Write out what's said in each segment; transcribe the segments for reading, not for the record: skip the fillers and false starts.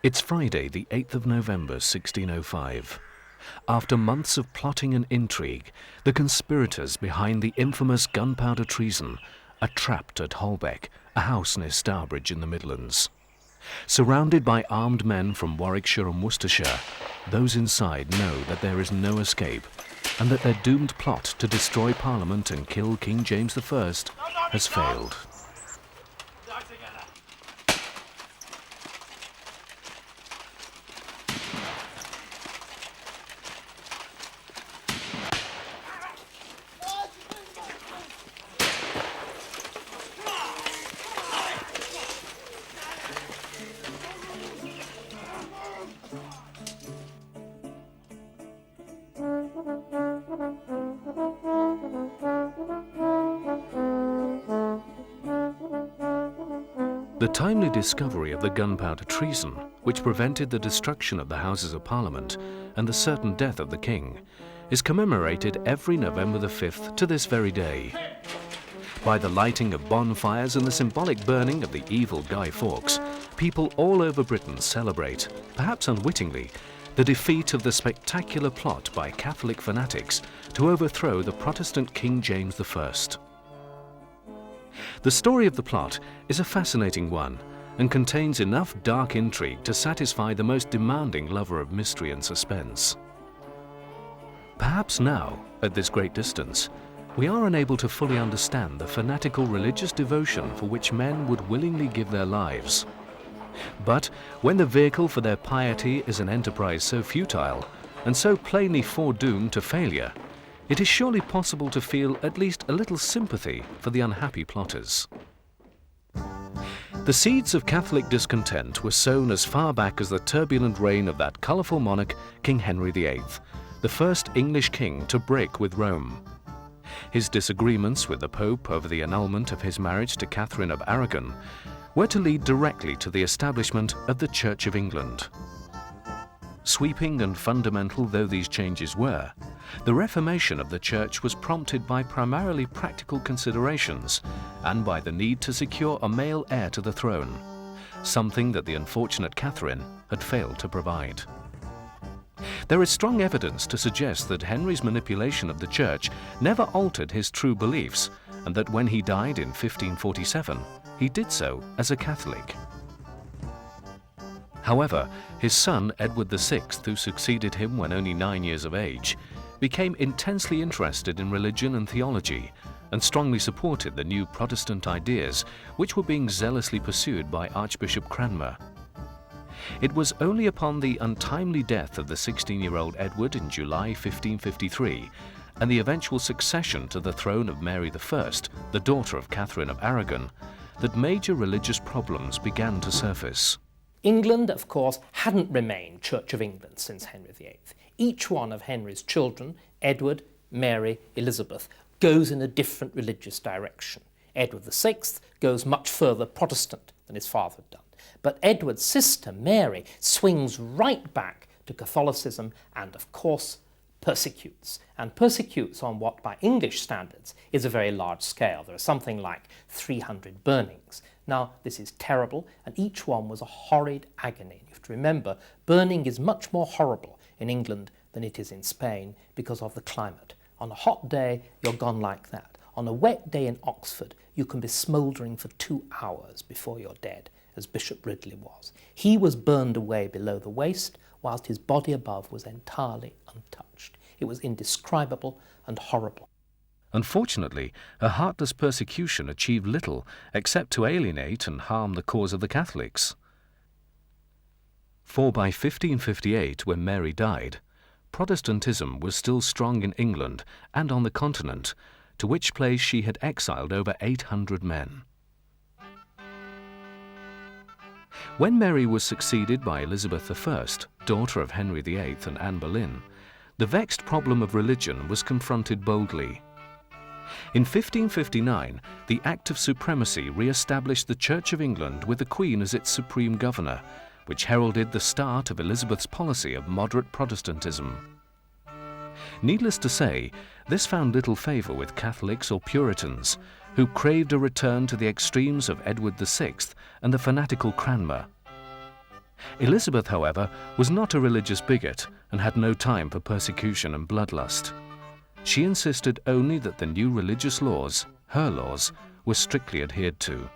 It's Friday, the 8th of November, 1605. After months of plotting and intrigue, the conspirators behind the infamous gunpowder treason are trapped at Holbeck, a house near Stourbridge in the Midlands. Surrounded by armed men from Warwickshire and Worcestershire, those inside know that there is no escape and that their doomed plot to destroy Parliament and kill King James I has failed. The timely discovery of the gunpowder treason, which prevented the destruction of the Houses of Parliament and the certain death of the King, is commemorated every November the 5th to this very day. By the lighting of bonfires and the symbolic burning of the evil Guy Fawkes, people all over Britain celebrate, perhaps unwittingly, the defeat of the spectacular plot by Catholic fanatics to overthrow the Protestant King James I. The story of the plot is a fascinating one and contains enough dark intrigue to satisfy the most demanding lover of mystery and suspense. Perhaps now, at this great distance, we are unable to fully understand the fanatical religious devotion for which men would willingly give their lives. But when the vehicle for their piety is an enterprise so futile and so plainly foredoomed to failure, it is surely possible to feel at least a little sympathy for the unhappy plotters. The seeds of Catholic discontent were sown as far back as the turbulent reign of that colourful monarch, King Henry VIII, the first English king to break with Rome. His disagreements with the Pope over the annulment of his marriage to Catherine of Aragon were to lead directly to the establishment of the Church of England. Sweeping and fundamental though these changes were, the Reformation of the Church was prompted by primarily practical considerations and by the need to secure a male heir to the throne, something that the unfortunate Catherine had failed to provide. There is strong evidence to suggest that Henry's manipulation of the Church never altered his true beliefs, and that when he died in 1547, he did so as a Catholic. However, his son Edward VI, who succeeded him when only 9 years of age, became intensely interested in religion and theology and strongly supported the new Protestant ideas which were being zealously pursued by Archbishop Cranmer. It was only upon the untimely death of the 16-year-old Edward in July 1553 and the eventual succession to the throne of Mary I, the daughter of Catherine of Aragon, that major religious problems began to surface. England, of course, hadn't remained Church of England since Henry VIII. Each one of Henry's children, Edward, Mary, Elizabeth, goes in a different religious direction. Edward VI goes much further Protestant than his father had done. But Edward's sister, Mary, swings right back to Catholicism and, of course, persecutes. And persecutes on what, by English standards, is a very large scale. There are something like 300 burnings. Now, this is terrible, and each one was a horrid agony. You have to remember, burning is much more horrible in England than it is in Spain because of the climate. On a hot day, you're gone like that. On a wet day in Oxford, you can be smouldering for 2 hours before you're dead, as Bishop Ridley was. He was burned away below the waist, whilst his body above was entirely untouched. It was indescribable and horrible. Unfortunately, a heartless persecution achieved little except to alienate and harm the cause of the Catholics. For by 1558, when Mary died, Protestantism was still strong in England and on the continent, to which place she had exiled over 800 men. When Mary was succeeded by Elizabeth I, daughter of Henry VIII and Anne Boleyn, the vexed problem of religion was confronted boldly. In 1559, the Act of Supremacy re-established the Church of England with the Queen as its supreme governor, which heralded the start of Elizabeth's policy of moderate Protestantism. Needless to say, this found little favour with Catholics or Puritans, who craved a return to the extremes of Edward VI and the fanatical Cranmer. Elizabeth, however, was not a religious bigot and had no time for persecution and bloodlust. She insisted only that the new religious laws, her laws, were strictly adhered to.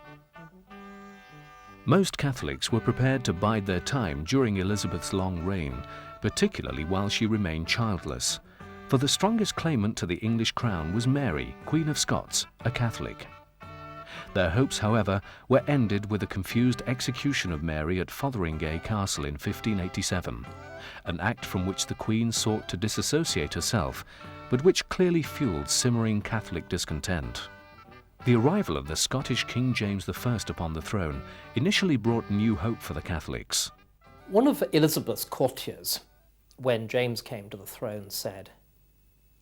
Most Catholics were prepared to bide their time during Elizabeth's long reign, particularly while she remained childless, for the strongest claimant to the English crown was Mary, Queen of Scots, a Catholic. Their hopes, however, were ended with the confused execution of Mary at Fotheringay Castle in 1587, an act from which the Queen sought to disassociate herself, but which clearly fueled simmering Catholic discontent. The arrival of the Scottish King James I upon the throne initially brought new hope for the Catholics. One of Elizabeth's courtiers, when James came to the throne, said,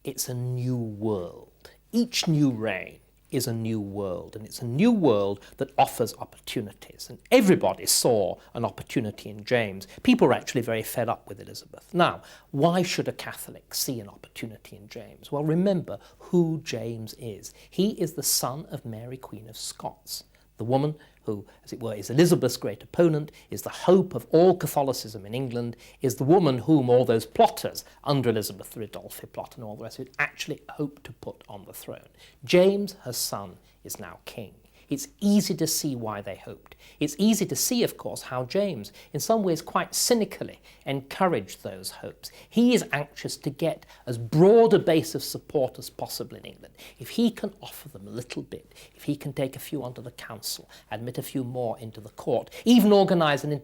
"It's a new world. Each new reign is a new world, and it's a new world that offers opportunities." And everybody saw an opportunity in James. People were actually very fed up with Elizabeth. Now, why should a Catholic see an opportunity in James? Well, remember who James is. He is the son of Mary, Queen of Scots, the woman who, as it were, is Elizabeth's great opponent, is the hope of all Catholicism in England, is the woman whom all those plotters under Elizabeth, the Ridolfi plot and all the rest of it, actually hoped to put on the throne. James, her son, is now king. It's easy to see why they hoped. It's easy to see, of course, how James, in some ways quite cynically, encouraged those hopes. He is anxious to get as broad a base of support as possible in England. If he can offer them a little bit, if he can take a few onto the council, admit a few more into the court, even organise an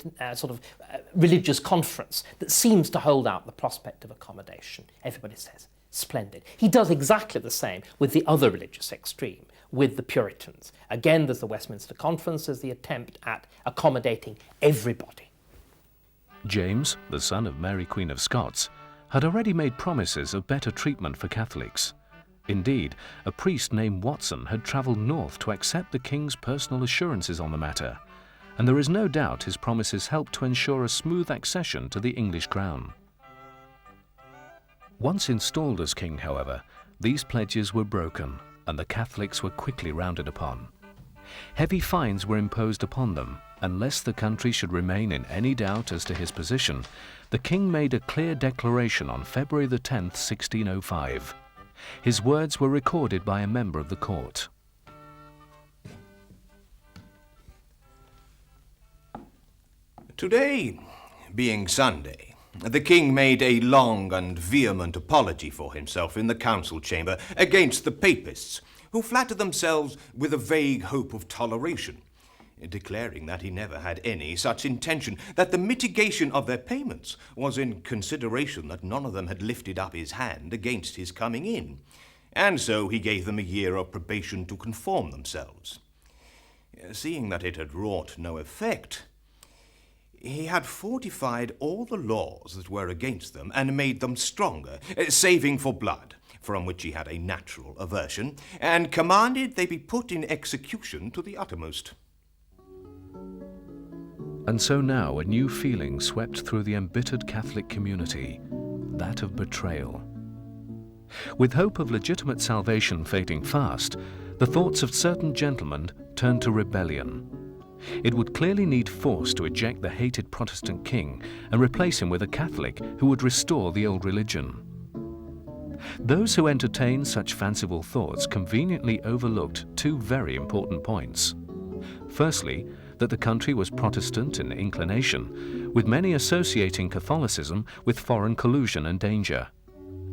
religious conference that seems to hold out the prospect of accommodation, everybody says, splendid. He does exactly the same with the other religious extreme, with the Puritans. Again, there's the Westminster Conference as the attempt at accommodating everybody. James, the son of Mary, Queen of Scots, had already made promises of better treatment for Catholics. Indeed, a priest named Watson had travelled north to accept the king's personal assurances on the matter, and there is no doubt his promises helped to ensure a smooth accession to the English crown. Once installed as king, however, these pledges were broken, and the Catholics were quickly rounded upon. Heavy fines were imposed upon them, and lest the country should remain in any doubt as to his position, the king made a clear declaration on February the 10th, 1605. His words were recorded by a member of the court. Today, being Sunday, the king made a long and vehement apology for himself in the council chamber against the papists, who flatter themselves with a vague hope of toleration, declaring that he never had any such intention, that the mitigation of their payments was in consideration that none of them had lifted up his hand against his coming in, and so he gave them a year of probation to conform themselves. Seeing that it had wrought no effect, he had fortified all the laws that were against them and made them stronger, saving for blood, from which he had a natural aversion, and commanded they be put in execution to the uttermost. And so now a new feeling swept through the embittered Catholic community, that of betrayal. With hope of legitimate salvation fading fast, the thoughts of certain gentlemen turned to rebellion. It would clearly need force to eject the hated Protestant king and replace him with a Catholic who would restore the old religion. Those who entertained such fanciful thoughts conveniently overlooked two very important points. Firstly, that the country was Protestant in inclination, with many associating Catholicism with foreign collusion and danger.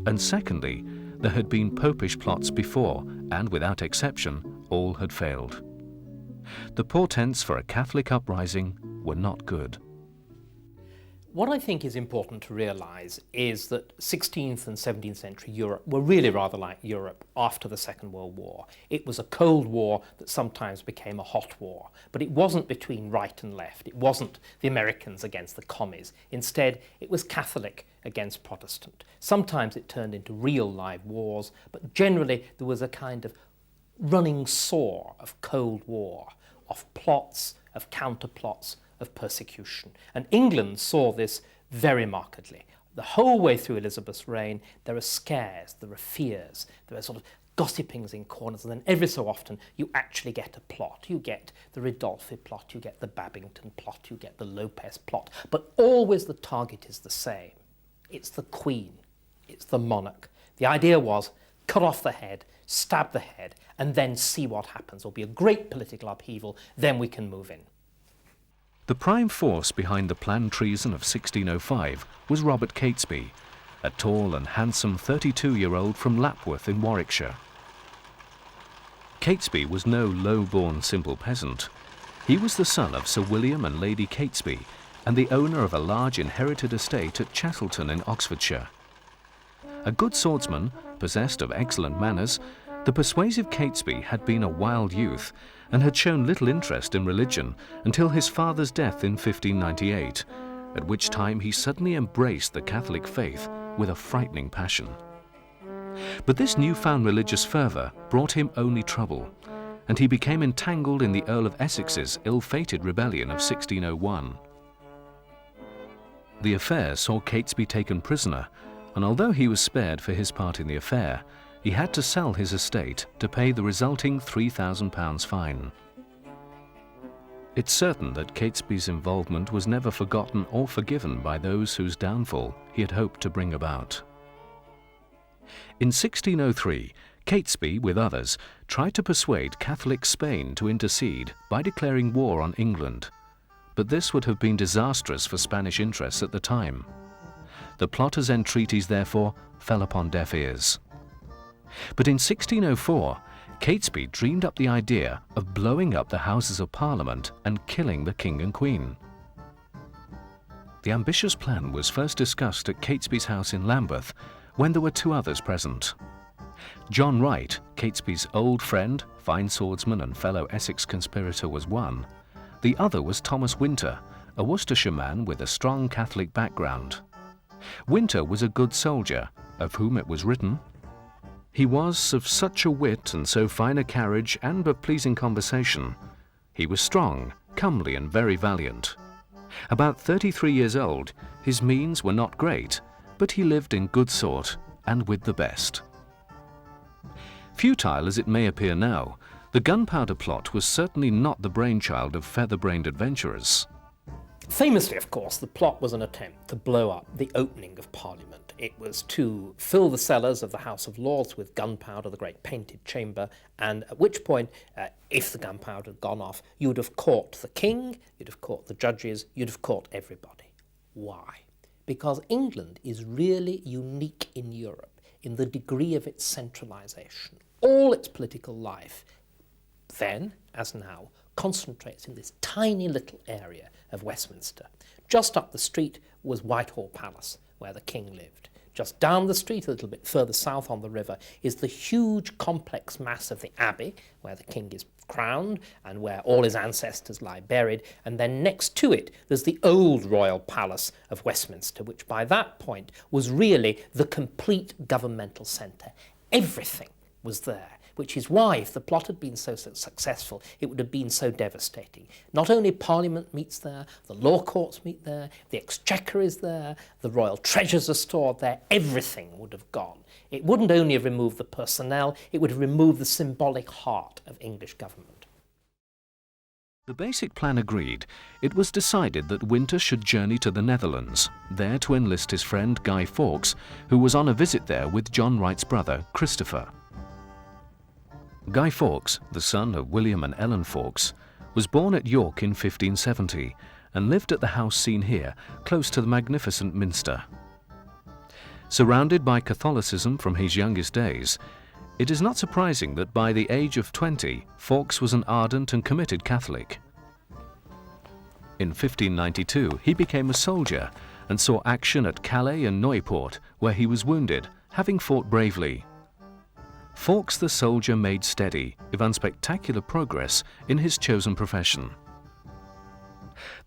And secondly, there had been popish plots before, and without exception, all had failed. The portents for a Catholic uprising were not good. What I think is important to realise is that 16th and 17th century Europe were really rather like Europe after the Second World War. It was a Cold War that sometimes became a hot war, but it wasn't between right and left. It wasn't the Americans against the commies. Instead, it was Catholic against Protestant. Sometimes it turned into real live wars, but generally there was a kind of running sore of Cold War, of plots, of counterplots, of persecution. And England saw this very markedly. The whole way through Elizabeth's reign, there are scares, there are fears, there are sort of gossipings in corners, and then every so often you actually get a plot. You get the Ridolfi plot, you get the Babington plot, you get the Lopez plot, but always the target is the same. It's the Queen, it's the monarch. The idea was cut off the head, stab the head, and then see what happens. There'll be a great political upheaval, then we can move in. The prime force behind the planned treason of 1605 was Robert Catesby, a tall and handsome 32-year-old from Lapworth in Warwickshire. Catesby was no low-born simple peasant. He was the son of Sir William and Lady Catesby and the owner of a large inherited estate at Cheselton in Oxfordshire. A good swordsman, possessed of excellent manners, the persuasive Catesby had been a wild youth and had shown little interest in religion until his father's death in 1598, at which time he suddenly embraced the Catholic faith with a frightening passion. But this newfound religious fervour brought him only trouble, and he became entangled in the Earl of Essex's ill-fated rebellion of 1601. The affair saw Catesby taken prisoner, and although he was spared for his part in the affair, he had to sell his estate to pay the resulting £3,000 fine. It's certain that Catesby's involvement was never forgotten or forgiven by those whose downfall he had hoped to bring about. In 1603, Catesby, with others, tried to persuade Catholic Spain to intercede by declaring war on England, but this would have been disastrous for Spanish interests at the time. The plotters' entreaties, therefore, fell upon deaf ears. But in 1604, Catesby dreamed up the idea of blowing up the Houses of Parliament and killing the King and Queen. The ambitious plan was first discussed at Catesby's house in Lambeth, when there were two others present. John Wright, Catesby's old friend, fine swordsman and fellow Essex conspirator, was one. The other was Thomas Winter, a Worcestershire man with a strong Catholic background. Winter was a good soldier, of whom it was written, "He was of such a wit and so fine a carriage and of pleasing conversation. He was strong, comely and very valiant. About 33 years old, his means were not great, but he lived in good sort and with the best." Futile as it may appear now, the Gunpowder Plot was certainly not the brainchild of feather-brained adventurers. Famously, of course, the plot was an attempt to blow up the opening of Parliament. It was to fill the cellars of the House of Lords with gunpowder, the great painted chamber, and at which point, if the gunpowder had gone off, you would have caught the king, you'd have caught the judges, you'd have caught everybody. Why? Because England is really unique in Europe in the degree of its centralisation. All its political life, then, as now, concentrates in this tiny little area of Westminster. Just up the street was Whitehall Palace, where the king lived. Just down the street, a little bit further south on the river, is the huge complex mass of the Abbey, where the king is crowned and where all his ancestors lie buried. And then next to it, there's the old royal palace of Westminster, which by that point was really the complete governmental centre. Everything was there, which is why, if the plot had been so successful, it would have been so devastating. Not only Parliament meets there, the law courts meet there, the Exchequer is there, the royal treasures are stored there, everything would have gone. It wouldn't only have removed the personnel, it would have removed the symbolic heart of English government. The basic plan agreed, it was decided that Winter should journey to the Netherlands, there to enlist his friend Guy Fawkes, who was on a visit there with John Wright's brother, Christopher. Guy Fawkes, the son of William and Ellen Fawkes, was born at York in 1570 and lived at the house seen here, close to the magnificent Minster. Surrounded by Catholicism from his youngest days, it is not surprising that by the age of 20, Fawkes was an ardent and committed Catholic. In 1592, he became a soldier and saw action at Calais and Nieuwpoort, where he was wounded, having fought bravely. Fawkes the soldier made steady, if unspectacular, progress in his chosen profession.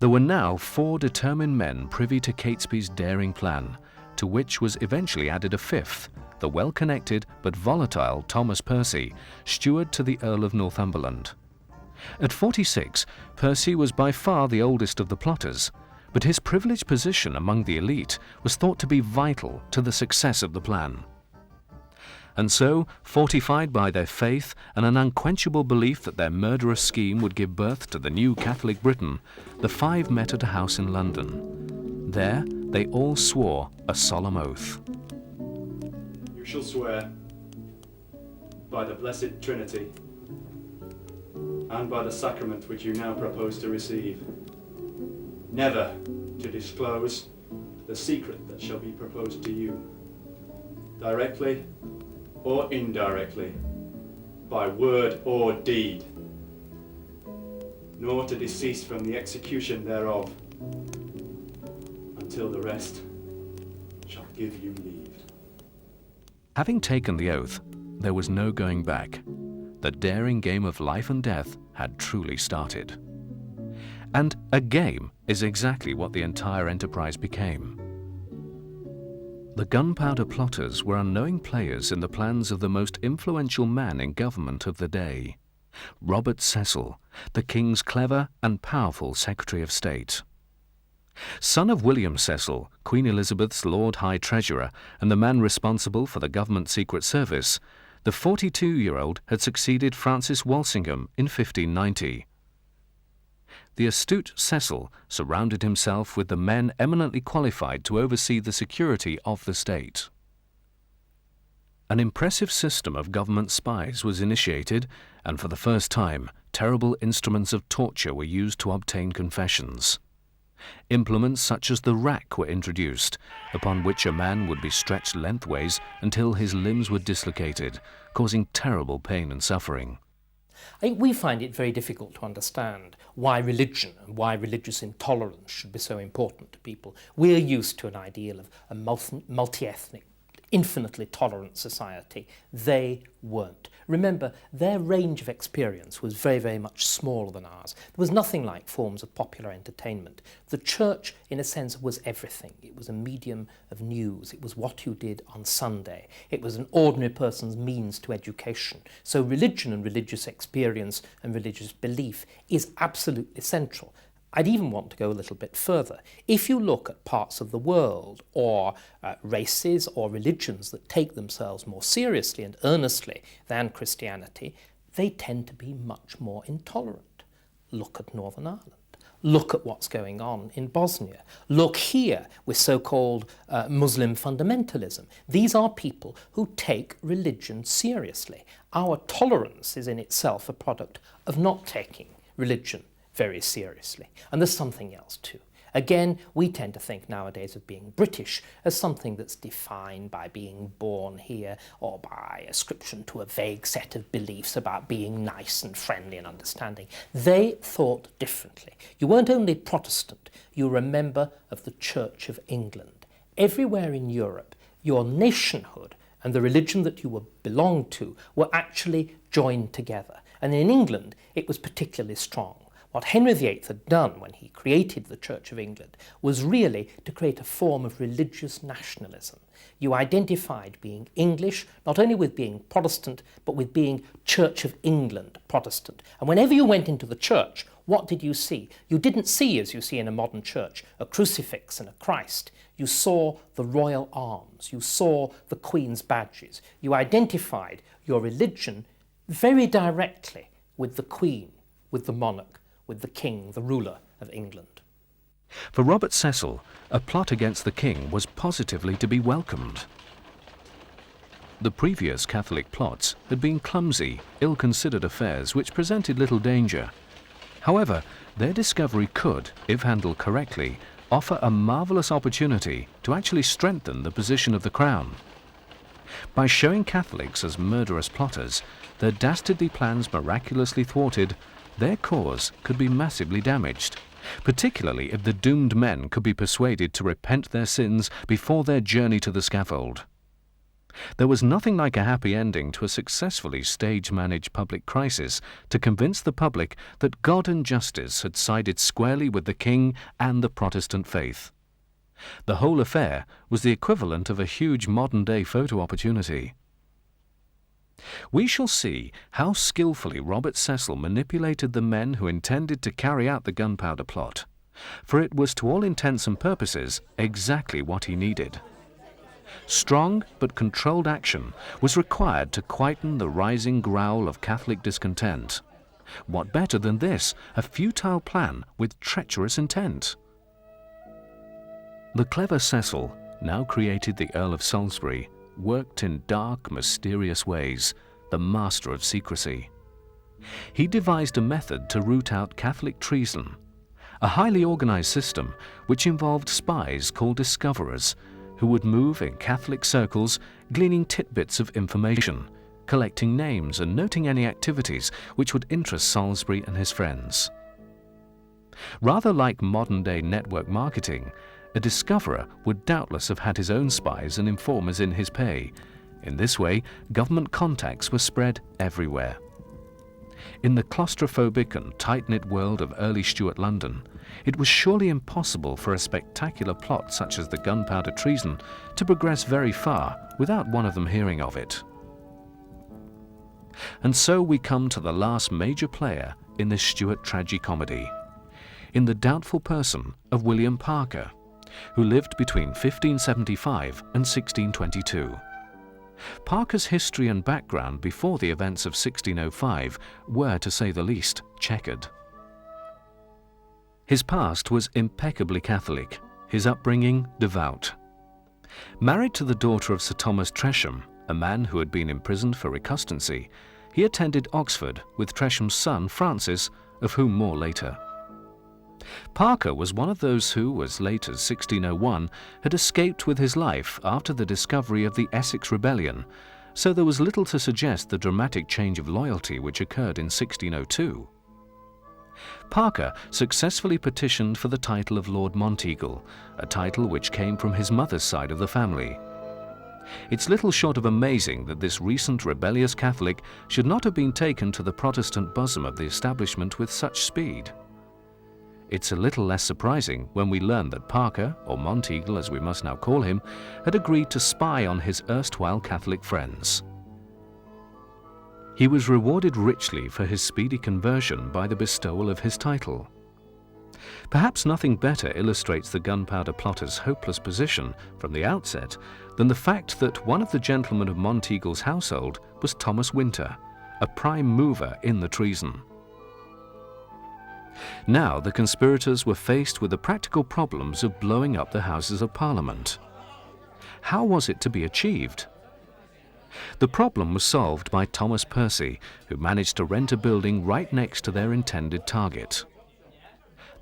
There were now 4 determined men privy to Catesby's daring plan, to which was eventually added a 5th, the well-connected but volatile Thomas Percy, steward to the Earl of Northumberland. At 46, Percy was by far the oldest of the plotters, but his privileged position among the elite was thought to be vital to the success of the plan. And so, fortified by their faith and an unquenchable belief that their murderous scheme would give birth to the new Catholic Britain, the five met at a house in London. There, they all swore a solemn oath. You shall swear by the Blessed Trinity and by the sacrament which you now propose to receive, never to disclose the secret that shall be proposed to you, directly or indirectly, by word or deed, nor to desist from the execution thereof, until the rest shall give you leave. Having taken the oath, there was no going back. The daring game of life and death had truly started. And a game is exactly what the entire enterprise became. The Gunpowder plotters were unknowing players in the plans of the most influential man in government of the day, Robert Cecil, the King's clever and powerful Secretary of State. Son of William Cecil, Queen Elizabeth's Lord High Treasurer, and the man responsible for the government secret service, the 42-year-old had succeeded Francis Walsingham in 1590. The astute Cecil surrounded himself with the men eminently qualified to oversee the security of the state. An impressive system of government spies was initiated, and for the first time, terrible instruments of torture were used to obtain confessions. Implements such as the rack were introduced, upon which a man would be stretched lengthways until his limbs were dislocated, causing terrible pain and suffering. I think we find it very difficult to understand why religion and why religious intolerance should be so important to people. We're used to an ideal of a multi-ethnic, infinitely tolerant society. They weren't. Remember, their range of experience was very, very much smaller than ours. There was nothing like forms of popular entertainment. The church, in a sense, was everything. It was a medium of news. It was what you did on Sunday. It was an ordinary person's means to education. So religion and religious experience and religious belief is absolutely central. I'd even want to go a little bit further. If you look at parts of the world or races or religions that take themselves more seriously and earnestly than Christianity, they tend to be much more intolerant. Look at Northern Ireland. Look at what's going on in Bosnia. Look here with so-called Muslim fundamentalism. These are people who take religion seriously. Our tolerance is in itself a product of not taking religion very seriously. And there's something else too. Again, we tend to think nowadays of being British as something that's defined by being born here or by ascription to a vague set of beliefs about being nice and friendly and understanding. They thought differently. You weren't only Protestant, you were a member of the Church of England. Everywhere in Europe, your nationhood and the religion that you belonged to were actually joined together. And in England, it was particularly strong. What Henry VIII had done when he created the Church of England was really to create a form of religious nationalism. You identified being English, not only with being Protestant, but with being Church of England Protestant. And whenever you went into the church, what did you see? You didn't see, as you see in a modern church, a crucifix and a Christ. You saw the royal arms. You saw the Queen's badges. You identified your religion very directly with the Queen, with the monarch, with the king, the ruler of England. For Robert Cecil, a plot against the king was positively to be welcomed. The previous Catholic plots had been clumsy, ill-considered affairs which presented little danger. However, their discovery could, if handled correctly, offer a marvellous opportunity to actually strengthen the position of the crown. By showing Catholics as murderous plotters, their dastardly plans miraculously thwarted, their cause could be massively damaged, particularly if the doomed men could be persuaded to repent their sins before their journey to the scaffold. There was nothing like a happy ending to a successfully stage-managed public crisis to convince the public that God and justice had sided squarely with the king and the Protestant faith. The whole affair was the equivalent of a huge modern-day photo opportunity. We shall see how skillfully Robert Cecil manipulated the men who intended to carry out the Gunpowder Plot, for it was to all intents and purposes exactly what he needed. Strong but controlled action was required to quieten the rising growl of Catholic discontent. What better than this, a futile plan with treacherous intent? The clever Cecil, now created the Earl of Salisbury, worked in dark, mysterious ways, the master of secrecy. He devised a method to root out Catholic treason, a highly organized system which involved spies called discoverers, who would move in Catholic circles, gleaning tidbits of information, collecting names and noting any activities which would interest Salisbury and his friends. Rather like modern-day network marketing, a discoverer would doubtless have had his own spies and informers in his pay. In this way, government contacts were spread everywhere. In the claustrophobic and tight-knit world of early Stuart London, it was surely impossible for a spectacular plot such as the Gunpowder Treason to progress very far without one of them hearing of it. And so we come to the last major player in this Stuart tragicomedy, in the doubtful person of William Parker, who lived between 1575 and 1622. Parker's history and background before the events of 1605 were, to say the least, checkered. His past was impeccably Catholic, his upbringing devout. Married to the daughter of Sir Thomas Tresham, a man who had been imprisoned for recusancy, he attended Oxford with Tresham's son Francis, of whom more later. Parker was one of those who, as late as 1601, had escaped with his life after the discovery of the Essex Rebellion, so there was little to suggest the dramatic change of loyalty which occurred in 1602. Parker successfully petitioned for the title of Lord Monteagle, a title which came from his mother's side of the family. It's little short of amazing that this recent rebellious Catholic should not have been taken to the Protestant bosom of the establishment with such speed. It's a little less surprising when we learn that Parker, or Monteagle as we must now call him, had agreed to spy on his erstwhile Catholic friends. He was rewarded richly for his speedy conversion by the bestowal of his title. Perhaps nothing better illustrates the Gunpowder Plotter's hopeless position from the outset than the fact that one of the gentlemen of Monteagle's household was Thomas Winter, a prime mover in the treason. Now the conspirators were faced with the practical problems of blowing up the Houses of Parliament. How was it to be achieved? The problem was solved by Thomas Percy, who managed to rent a building right next to their intended target.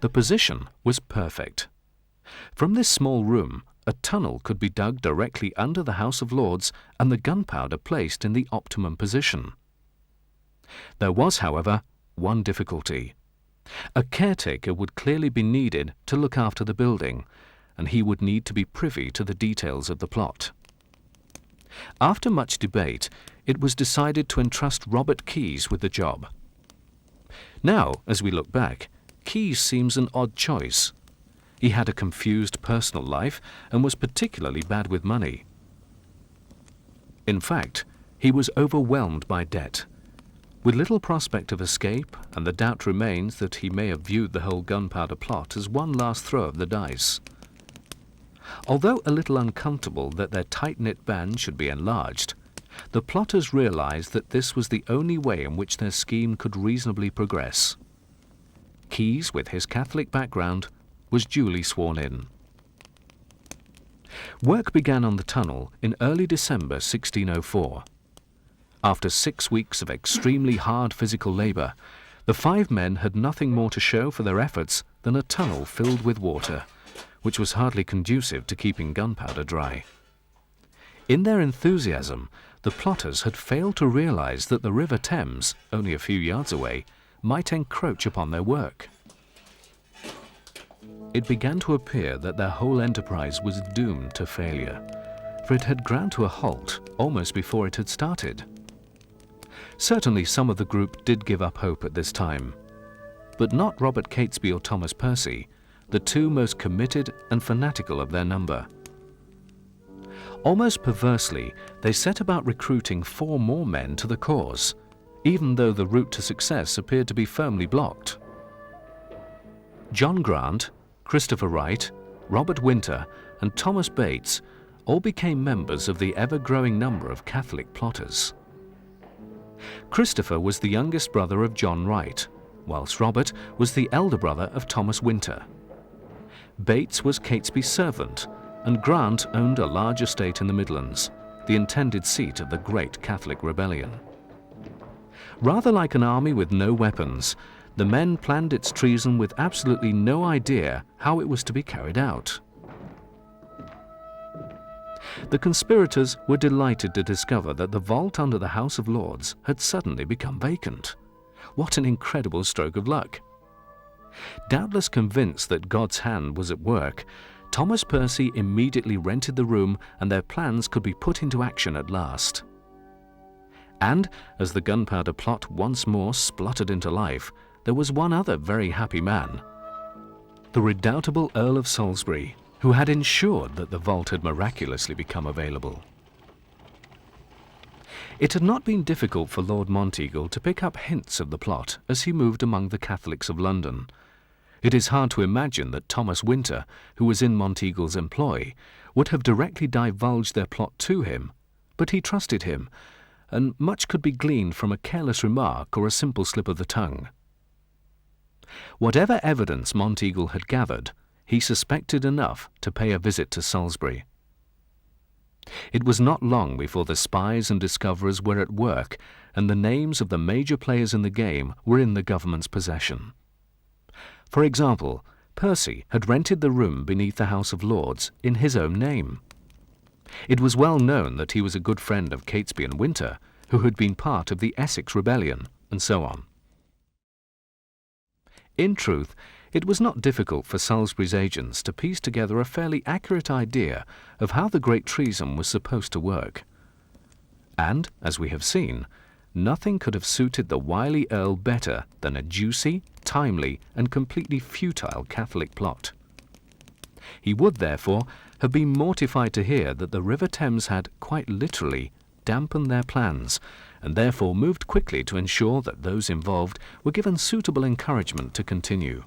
The position was perfect. From this small room, a tunnel could be dug directly under the House of Lords and the gunpowder placed in the optimum position. There was, however, one difficulty. A caretaker would clearly be needed to look after the building, and he would need to be privy to the details of the plot. After much debate, it was decided to entrust Robert Keyes with the job. Now, as we look back, Keyes seems an odd choice. He had a confused personal life and was particularly bad with money. In fact, he was overwhelmed by debt. With little prospect of escape, and the doubt remains that he may have viewed the whole Gunpowder Plot as one last throw of the dice. Although a little uncomfortable that their tight-knit band should be enlarged, the plotters realized that this was the only way in which their scheme could reasonably progress. Keyes, with his Catholic background, was duly sworn in. Work began on the tunnel in early December 1604. After 6 weeks of extremely hard physical labor, the 5 men had nothing more to show for their efforts than a tunnel filled with water, which was hardly conducive to keeping gunpowder dry. In their enthusiasm, the plotters had failed to realize that the River Thames, only a few yards away, might encroach upon their work. It began to appear that their whole enterprise was doomed to failure, for it had ground to a halt almost before it had started. Certainly some of the group did give up hope at this time, but not Robert Catesby or Thomas Percy, the 2 most committed and fanatical of their number. Almost perversely, they set about recruiting 4 more men to the cause, even though the route to success appeared to be firmly blocked. John Grant, Christopher Wright, Robert Winter, and Thomas Bates all became members of the ever-growing number of Catholic plotters. Christopher was the youngest brother of John Wright, whilst Robert was the elder brother of Thomas Winter. Bates was Catesby's servant, and Grant owned a large estate in the Midlands, the intended seat of the Great Catholic Rebellion. Rather like an army with no weapons, the men planned its treason with absolutely no idea how it was to be carried out. The conspirators were delighted to discover that the vault under the House of Lords had suddenly become vacant. What an incredible stroke of luck! Doubtless convinced that God's hand was at work, Thomas Percy immediately rented the room and their plans could be put into action at last. And, as the Gunpowder Plot once more spluttered into life, there was one other very happy man. The redoubtable Earl of Salisbury, who had ensured that the vault had miraculously become available. It had not been difficult for Lord Monteagle to pick up hints of the plot as he moved among the Catholics of London. It is hard to imagine that Thomas Winter, who was in Monteagle's employ, would have directly divulged their plot to him, but he trusted him, and much could be gleaned from a careless remark or a simple slip of the tongue. Whatever evidence Monteagle had gathered, he suspected enough to pay a visit to Salisbury. It was not long before the spies and discoverers were at work, and the names of the major players in the game were in the government's possession. For example, Percy had rented the room beneath the House of Lords in his own name. It was well known that he was a good friend of Catesby and Winter, who had been part of the Essex Rebellion, and so on. In truth, it was not difficult for Salisbury's agents to piece together a fairly accurate idea of how the great treason was supposed to work. And, as we have seen, nothing could have suited the wily Earl better than a juicy, timely, and completely futile Catholic plot. He would, therefore, have been mortified to hear that the River Thames had, quite literally, dampened their plans, and therefore moved quickly to ensure that those involved were given suitable encouragement to continue.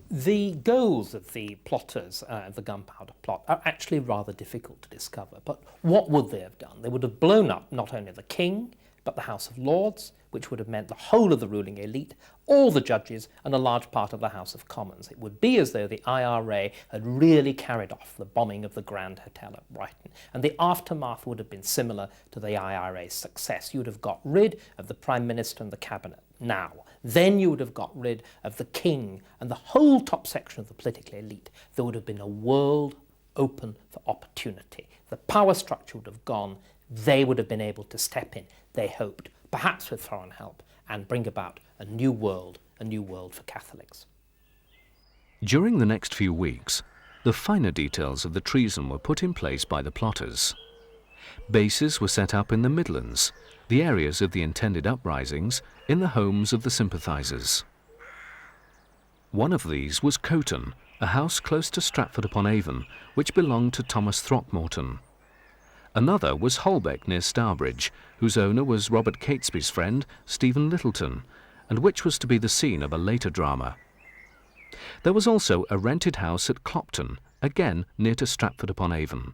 The goals of the plotters of the Gunpowder Plot are actually rather difficult to discover, but what would they have done? They would have blown up not only the king, but the House of Lords, which would have meant the whole of the ruling elite, all the judges, and a large part of the House of Commons. It would be as though the IRA had really carried off the bombing of the Grand Hotel at Brighton, and the aftermath would have been similar to the IRA's success. You would have got rid of the Prime Minister and the Cabinet now. Then you would have got rid of the king and the whole top section of the political elite. There would have been a world open for opportunity. The power structure would have gone. They would have been able to step in, they hoped, perhaps with foreign help, and bring about a new world for Catholics. During the next few weeks, the finer details of the treason were put in place by the plotters. Bases were set up in the Midlands, the areas of the intended uprisings, in the homes of the sympathisers. One of these was Coton, a house close to Stratford-upon-Avon, which belonged to Thomas Throckmorton. Another was Holbeck near Stourbridge, whose owner was Robert Catesby's friend, Stephen Littleton, and which was to be the scene of a later drama. There was also a rented house at Clopton, again near to Stratford-upon-Avon.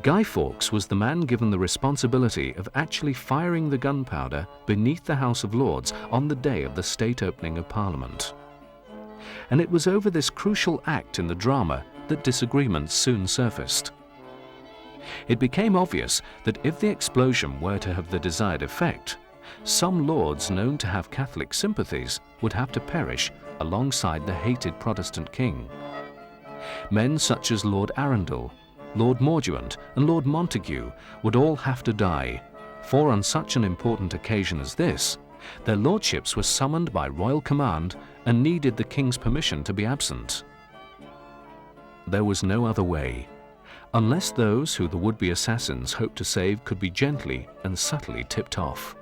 Guy Fawkes was the man given the responsibility of actually firing the gunpowder beneath the House of Lords on the day of the state opening of Parliament. And it was over this crucial act in the drama that disagreements soon surfaced. It became obvious that if the explosion were to have the desired effect, some lords known to have Catholic sympathies would have to perish alongside the hated Protestant king. Men such as Lord Arundel, Lord Mordaunt and Lord Montague would all have to die, for on such an important occasion as this, their lordships were summoned by royal command and needed the king's permission to be absent. There was no other way, unless those who the would-be assassins hoped to save could be gently and subtly tipped off.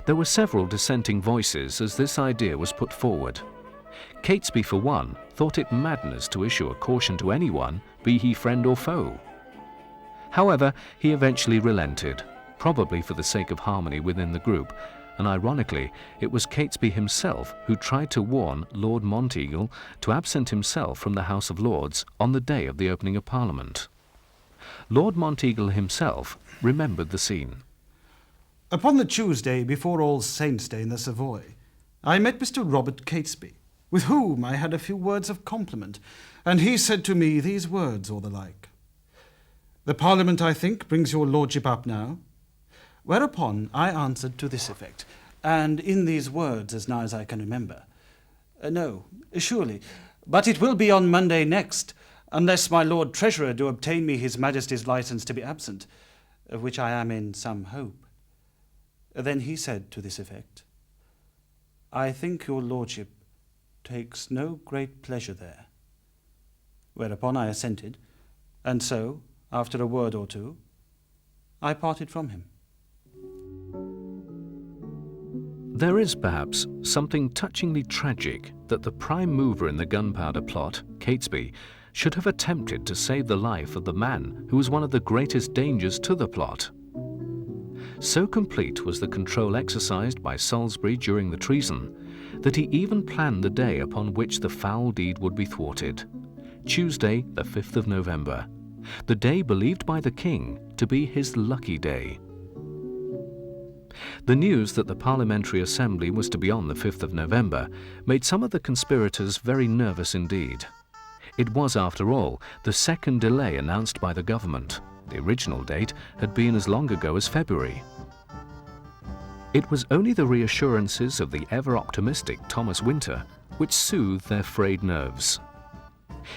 There were several dissenting voices as this idea was put forward. Catesby, for one, thought it madness to issue a caution to anyone, be he friend or foe. However, he eventually relented, probably for the sake of harmony within the group, and ironically, it was Catesby himself who tried to warn Lord Monteagle to absent himself from the House of Lords on the day of the opening of Parliament. Lord Monteagle himself remembered the scene. Upon the Tuesday before All Saints' Day in the Savoy, I met Mr. Robert Catesby, with whom I had a few words of compliment, and he said to me these words or the like. "The Parliament, I think, brings your lordship up now." Whereupon I answered to this effect, and in these words as nigh as I can remember, "No, surely, but it will be on Monday next, unless my Lord Treasurer do obtain me his Majesty's licence to be absent, of which I am in some hope." Then he said to this effect, "I think your lordship takes no great pleasure there." Whereupon I assented, and so, after a word or two, I parted from him. There is perhaps something touchingly tragic that the prime mover in the Gunpowder Plot, Catesby, should have attempted to save the life of the man who was one of the greatest dangers to the plot. So complete was the control exercised by Salisbury during the treason that he even planned the day upon which the foul deed would be thwarted, Tuesday, the 5th of November, the day believed by the king to be his lucky day. The news that the Parliamentary Assembly was to be on the 5th of November made some of the conspirators very nervous indeed. It was, after all, the second delay announced by the government. The original date had been as long ago as February. It was only the reassurances of the ever-optimistic Thomas Winter which soothed their frayed nerves.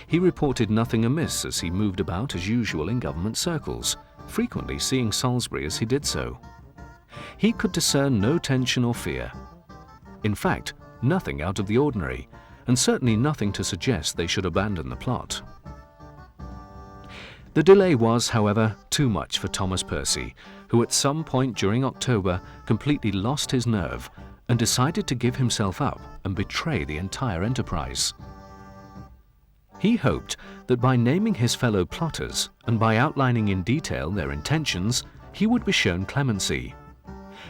He reported nothing amiss as he moved about as usual in government circles, frequently seeing Salisbury as he did so. He could discern no tension or fear. In fact, nothing out of the ordinary, and certainly nothing to suggest they should abandon the plot. The delay was, however, too much for Thomas Percy, who at some point during October completely lost his nerve and decided to give himself up and betray the entire enterprise. He hoped that by naming his fellow plotters and by outlining in detail their intentions, he would be shown clemency.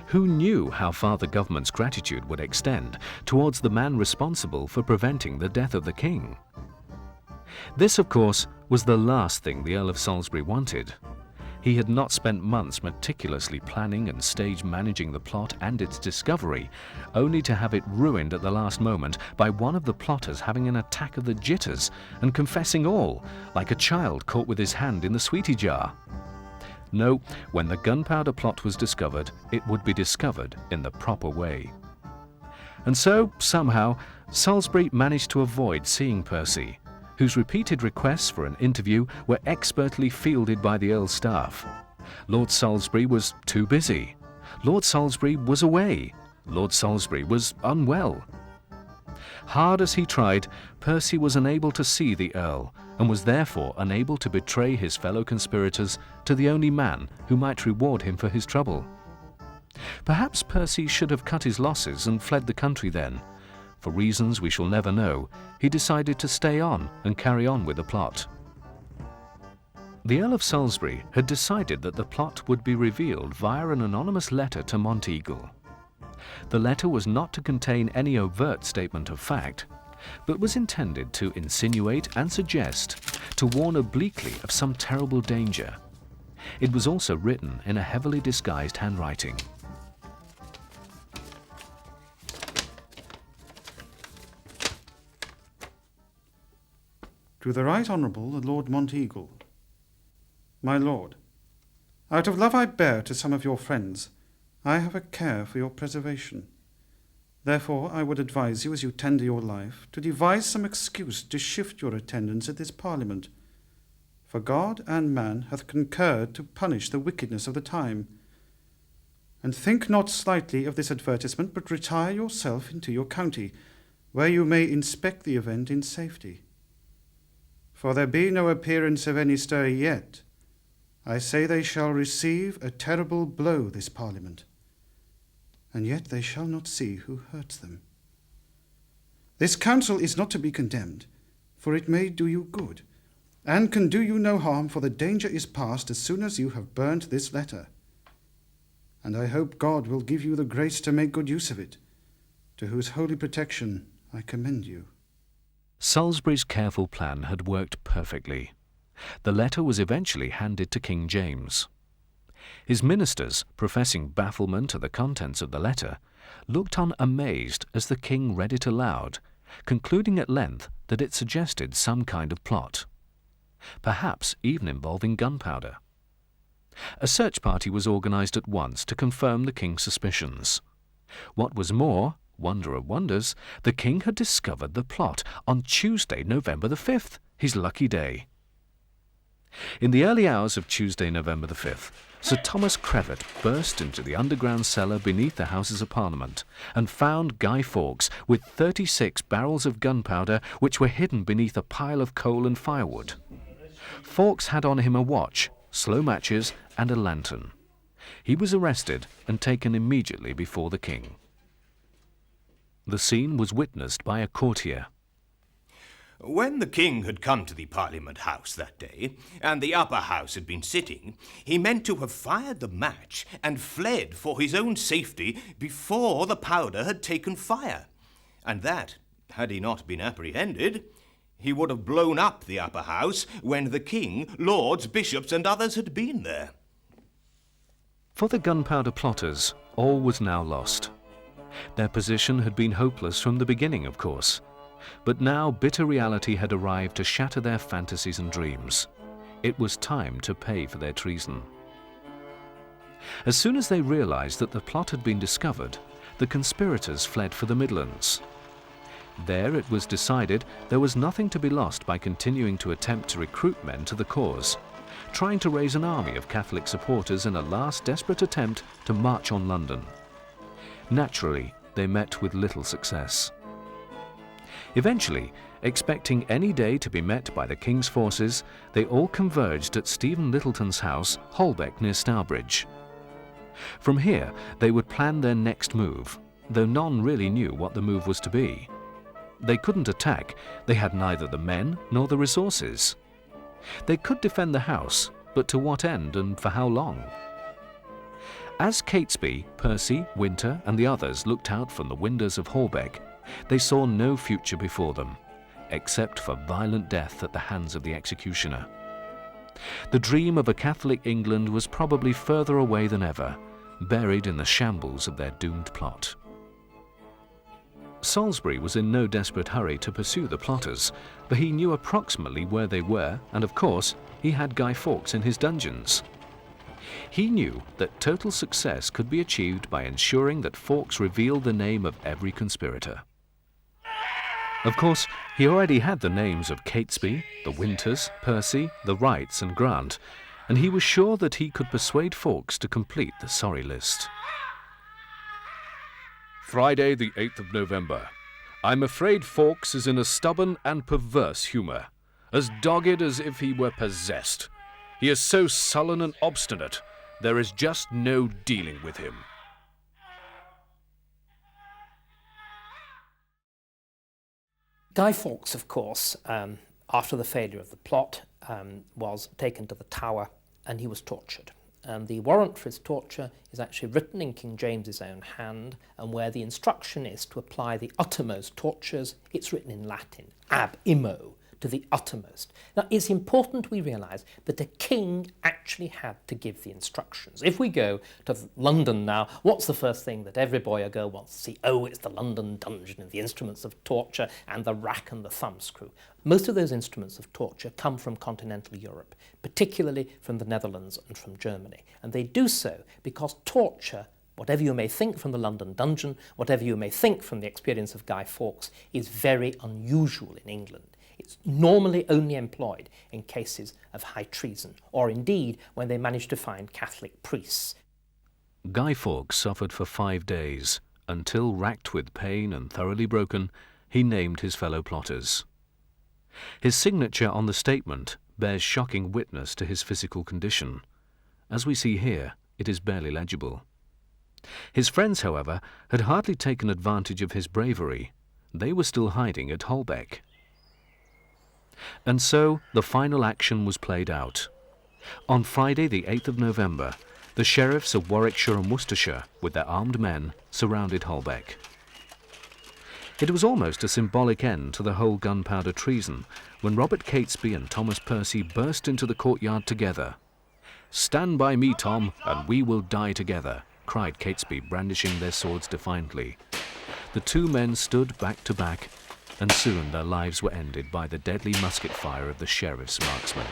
Who knew how far the government's gratitude would extend towards the man responsible for preventing the death of the king? This, of course, was the last thing the Earl of Salisbury wanted. He had not spent months meticulously planning and stage managing the plot and its discovery, only to have it ruined at the last moment by one of the plotters having an attack of the jitters and confessing all, like a child caught with his hand in the sweetie jar. No, when the Gunpowder Plot was discovered, it would be discovered in the proper way. And so, somehow, Salisbury managed to avoid seeing Percy, whose repeated requests for an interview were expertly fielded by the Earl's staff. Lord Salisbury was too busy. Lord Salisbury was away. Lord Salisbury was unwell. Hard as he tried, Percy was unable to see the Earl, and was therefore unable to betray his fellow conspirators to the only man who might reward him for his trouble. Perhaps Percy should have cut his losses and fled the country then. For reasons we shall never know, he decided to stay on and carry on with the plot. The Earl of Salisbury had decided that the plot would be revealed via an anonymous letter to Monteagle. The letter was not to contain any overt statement of fact, but was intended to insinuate and suggest, to warn obliquely of some terrible danger. It was also written in a heavily disguised handwriting. To the Right Honourable the Lord Monteagle. My Lord, out of love I bear to some of your friends, I have a care for your preservation. Therefore I would advise you, as you tender your life, to devise some excuse to shift your attendance at this Parliament. For God and man hath concurred to punish the wickedness of the time. And think not slightly of this advertisement, but retire yourself into your county, where you may inspect the event in safety. For there be no appearance of any stir yet. I say they shall receive a terrible blow, this Parliament, and yet they shall not see who hurts them. This council is not to be condemned, for it may do you good, and can do you no harm, for the danger is past as soon as you have burnt this letter. and I hope God will give you the grace to make good use of it, to whose holy protection I commend you. Salisbury's careful plan had worked perfectly. The letter was eventually handed to King James. His ministers, professing bafflement at the contents of the letter, looked on amazed as the king read it aloud, concluding at length that it suggested some kind of plot, perhaps even involving gunpowder. A search party was organized at once to confirm the king's suspicions. What was more, wonder of wonders, the king had discovered the plot on Tuesday, November the 5th, his lucky day. In the early hours of Tuesday, November the 5th, Sir Thomas Crevett burst into the underground cellar beneath the Houses of Parliament and found Guy Fawkes with 36 barrels of gunpowder which were hidden beneath a pile of coal and firewood. Fawkes had on him a watch, slow matches and a lantern. He was arrested and taken immediately before the king. The scene was witnessed by a courtier. When the king had come to the Parliament House that day, and the upper house had been sitting, he meant to have fired the match and fled for his own safety before the powder had taken fire, and that, had he not been apprehended, he would have blown up the upper house when the king, lords, bishops, and others had been there. For the gunpowder plotters, all was now lost. Their position had been hopeless from the beginning, of course. But now bitter reality had arrived to shatter their fantasies and dreams. It was time to pay for their treason. As soon as they realized that the plot had been discovered, the conspirators fled for the Midlands. There it was decided there was nothing to be lost by continuing to attempt to recruit men to the cause, trying to raise an army of Catholic supporters in a last desperate attempt to march on London. Naturally, they met with little success. Eventually, expecting any day to be met by the king's forces, they all converged at Stephen Littleton's house, Holbeck, near Stourbridge. From here, they would plan their next move, though none really knew what the move was to be. They couldn't attack, they had neither the men nor the resources. They could defend the house, but to what end and for how long? As Catesby, Percy, Winter and the others looked out from the windows of Holbeck, they saw no future before them, except for violent death at the hands of the executioner. The dream of a Catholic England was probably further away than ever, buried in the shambles of their doomed plot. Salisbury was in no desperate hurry to pursue the plotters, for he knew approximately where they were, and of course, he had Guy Fawkes in his dungeons. He knew that total success could be achieved by ensuring that Fawkes revealed the name of every conspirator. Of course, he already had the names of Catesby, the Winters, Percy, the Wrights and Grant, and he was sure that he could persuade Fawkes to complete the sorry list. Friday, the 8th of November. I'm afraid Fawkes is in a stubborn and perverse humour, as dogged as if he were possessed. He is so sullen and obstinate, there is just no dealing with him. Guy Fawkes, of course, after the failure of the plot, was taken to the Tower and he was tortured. The warrant for his torture is actually written in King James's own hand, and where the instruction is to apply the uttermost tortures, it's written in Latin, ab immo, to the uttermost. Now, it's important we realise that a king actually had to give the instructions. If we go to London now, what's the first thing that every boy or girl wants to see? Oh, it's the London dungeon and the instruments of torture and the rack and the thumbscrew. Most of those instruments of torture come from continental Europe, particularly from the Netherlands and from Germany. And they do so because torture, whatever you may think from the London dungeon, whatever you may think from the experience of Guy Fawkes, is very unusual in England. It's normally only employed in cases of high treason, or indeed when they manage to find Catholic priests. Guy Fawkes suffered for 5 days, until, racked with pain and thoroughly broken, he named his fellow plotters. His signature on the statement bears shocking witness to his physical condition. As we see here, it is barely legible. His friends, however, had hardly taken advantage of his bravery. They were still hiding at Holbeck. And so the final action was played out. On Friday, the 8th of November, The sheriffs of Warwickshire and Worcestershire, with their armed men, surrounded Holbeck. It was almost a symbolic end to the whole gunpowder treason when Robert Catesby and Thomas Percy burst into the courtyard together. "Stand by me, Tom, and we will die together," cried Catesby, brandishing their swords defiantly. The two men stood back to back, and soon their lives were ended by the deadly musket fire of the sheriff's marksmen.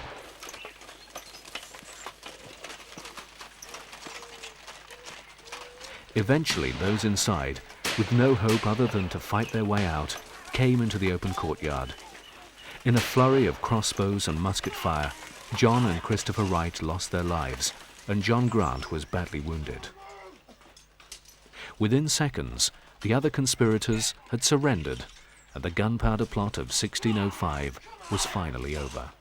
Eventually, those inside, with no hope other than to fight their way out, came into the open courtyard. In a flurry of crossbows and musket fire, John and Christopher Wright lost their lives, and John Grant was badly wounded. Within seconds, the other conspirators had surrendered, and the Gunpowder Plot of 1605 was finally over.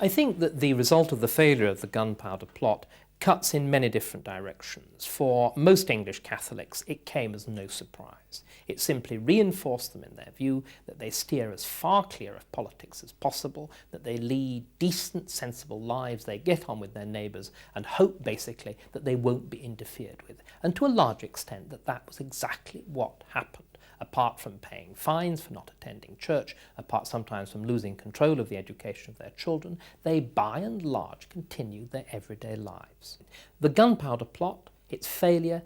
I think that the result of the failure of the Gunpowder Plot cuts in many different directions. For most English Catholics, it came as no surprise. It simply reinforced them in their view that they steer as far clear of politics as possible, that they lead decent, sensible lives, they get on with their neighbours, and hope basically that they won't be interfered with. And to a large extent that was exactly what happened. Apart from paying fines for not attending church, apart sometimes from losing control of the education of their children, they by and large continued their everyday lives. The Gunpowder Plot, its failure,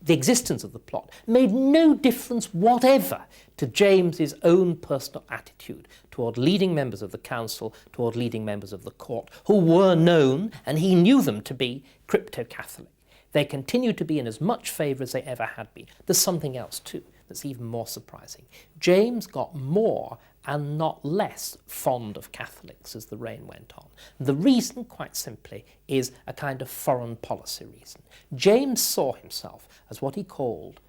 the existence of the plot, made no difference whatever to James's own personal attitude toward leading members of the council, toward leading members of the court, who were known, and he knew them to be, crypto-Catholic. They continued to be in as much favour as they ever had been. There's something else too that's even more surprising. James got more and not less fond of Catholics as the reign went on. The reason, quite simply, is a kind of foreign policy reason. James saw himself as what he called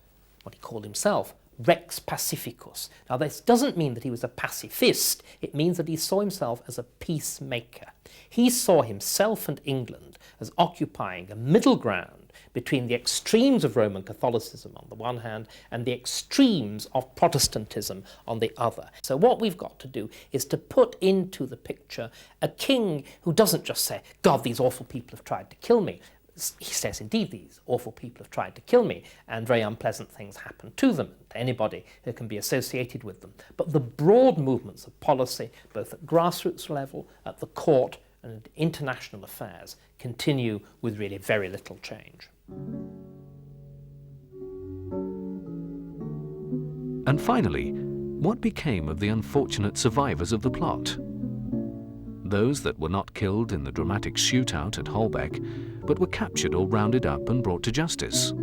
himself, Rex Pacificus. Now, this doesn't mean that he was a pacifist. It means that he saw himself as a peacemaker. He saw himself and England as occupying a middle ground between the extremes of Roman Catholicism on the one hand and the extremes of Protestantism on the other. So what we've got to do is to put into the picture a king who doesn't just say, God, these awful people have tried to kill me. He says, indeed, these awful people have tried to kill me, and very unpleasant things happen to them, to anybody who can be associated with them. But the broad movements of policy, both at grassroots level, at the court, and international affairs, continue with really very little change. And finally, what became of the unfortunate survivors of the plot? Those that were not killed in the dramatic shootout at Holbeck, but were captured or rounded up and brought to justice.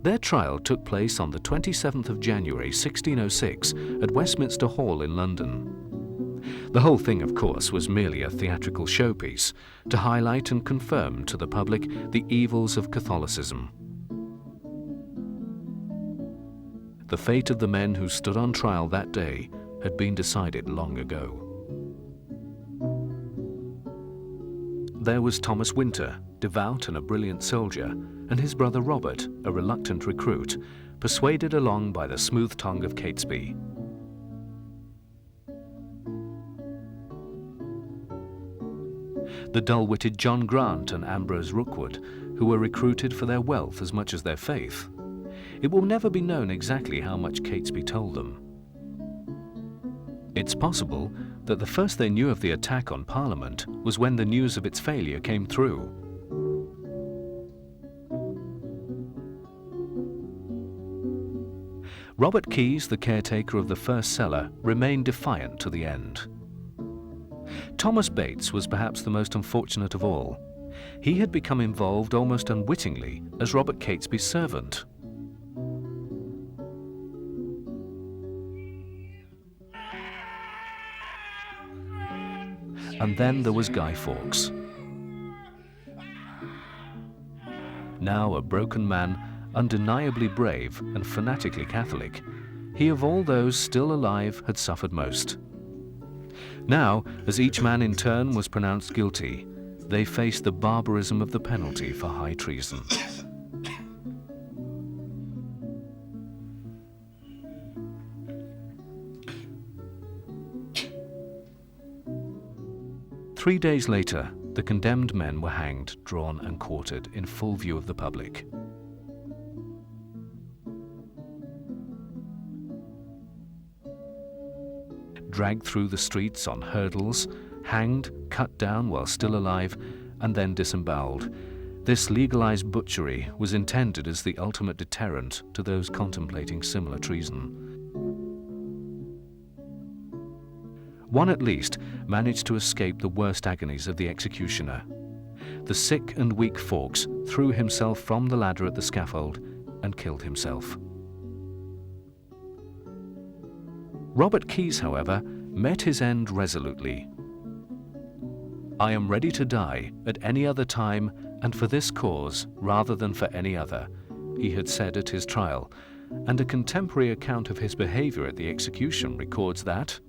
Their trial took place on the 27th of January 1606 at Westminster Hall in London. The whole thing, of course, was merely a theatrical showpiece to highlight and confirm to the public the evils of Catholicism. The fate of the men who stood on trial that day had been decided long ago. There was Thomas Winter, devout and a brilliant soldier, and his brother Robert, a reluctant recruit, persuaded along by the smooth tongue of Catesby. The dull-witted John Grant and Ambrose Rookwood, who were recruited for their wealth as much as their faith. It will never be known exactly how much Catesby told them. It's possible that the first they knew of the attack on Parliament was when the news of its failure came through. Robert Keyes, the caretaker of the first cellar, remained defiant to the end. Thomas Bates was perhaps the most unfortunate of all. He had become involved almost unwittingly as Robert Catesby's servant. And then there was Guy Fawkes. Now a broken man, undeniably brave and fanatically Catholic, he of all those still alive had suffered most. Now, as each man in turn was pronounced guilty, they faced the barbarism of the penalty for high treason. Three days later, the condemned men were hanged, drawn and quartered in full view of the public. Dragged through the streets on hurdles, hanged, cut down while still alive, and then disemboweled. This legalized butchery was intended as the ultimate deterrent to those contemplating similar treason. One at least managed to escape the worst agonies of the executioner. The sick and weak Fawkes threw himself from the ladder at the scaffold and killed himself. Robert Keyes, however, met his end resolutely. "I am ready to die at any other time and for this cause rather than for any other," he had said at his trial, and a contemporary account of his behavior at the execution records that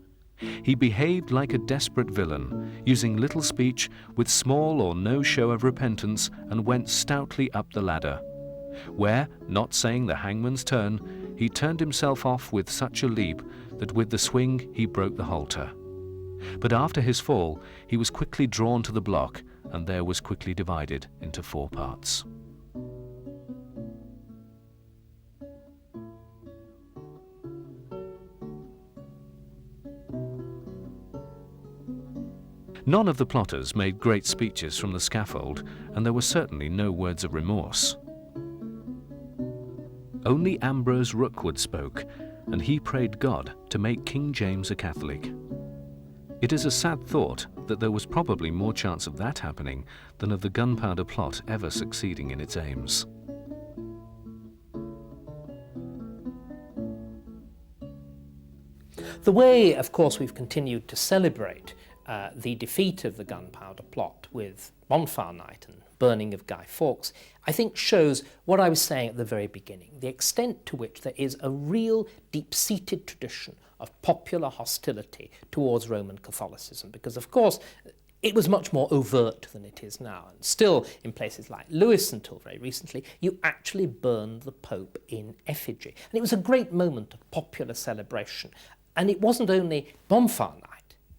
he behaved like a desperate villain, using little speech, with small or no show of repentance, and went stoutly up the ladder, where, not saying the hangman's turn, he turned himself off with such a leap that with the swing he broke the halter. But after his fall, he was quickly drawn to the block, and there was quickly divided into 4 parts. None of the plotters made great speeches from the scaffold, and there were certainly no words of remorse. Only Ambrose Rookwood spoke, and he prayed God to make King James a Catholic. It is a sad thought that there was probably more chance of that happening than of the Gunpowder Plot ever succeeding in its aims. The way, of course, we've continued to celebrate the defeat of the Gunpowder Plot with bonfire night and burning of Guy Fawkes, I think shows what I was saying at the very beginning, the extent to which there is a real deep-seated tradition of popular hostility towards Roman Catholicism, because, of course, it was much more overt than it is now. And still, in places like Lewes until very recently, you actually burned the Pope in effigy. And it was a great moment of popular celebration. And it wasn't only bonfire night.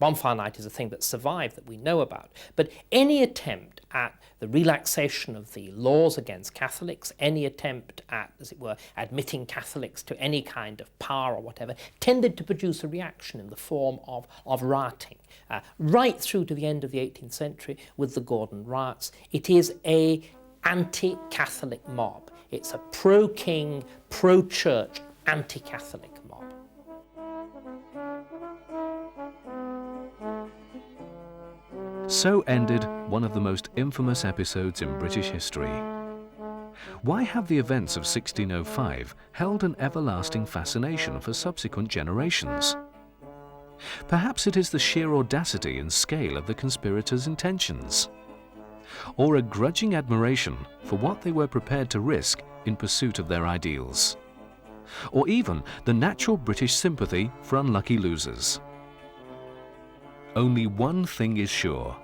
Bonfire night is a thing that survived, that we know about. But any attempt at the relaxation of the laws against Catholics, any attempt at, as it were, admitting Catholics to any kind of power or whatever, tended to produce a reaction in the form of rioting. Right through to the end of the 18th century with the Gordon riots, it is an anti-Catholic mob. It's a pro-king, pro-church, anti-Catholic mob. So ended one of the most infamous episodes in British history. Why have the events of 1605 held an everlasting fascination for subsequent generations? Perhaps it is the sheer audacity and scale of the conspirators' intentions, or a grudging admiration for what they were prepared to risk in pursuit of their ideals, or even the natural British sympathy for unlucky losers. Only one thing is sure: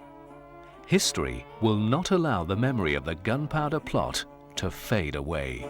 history will not allow the memory of the Gunpowder Plot to fade away.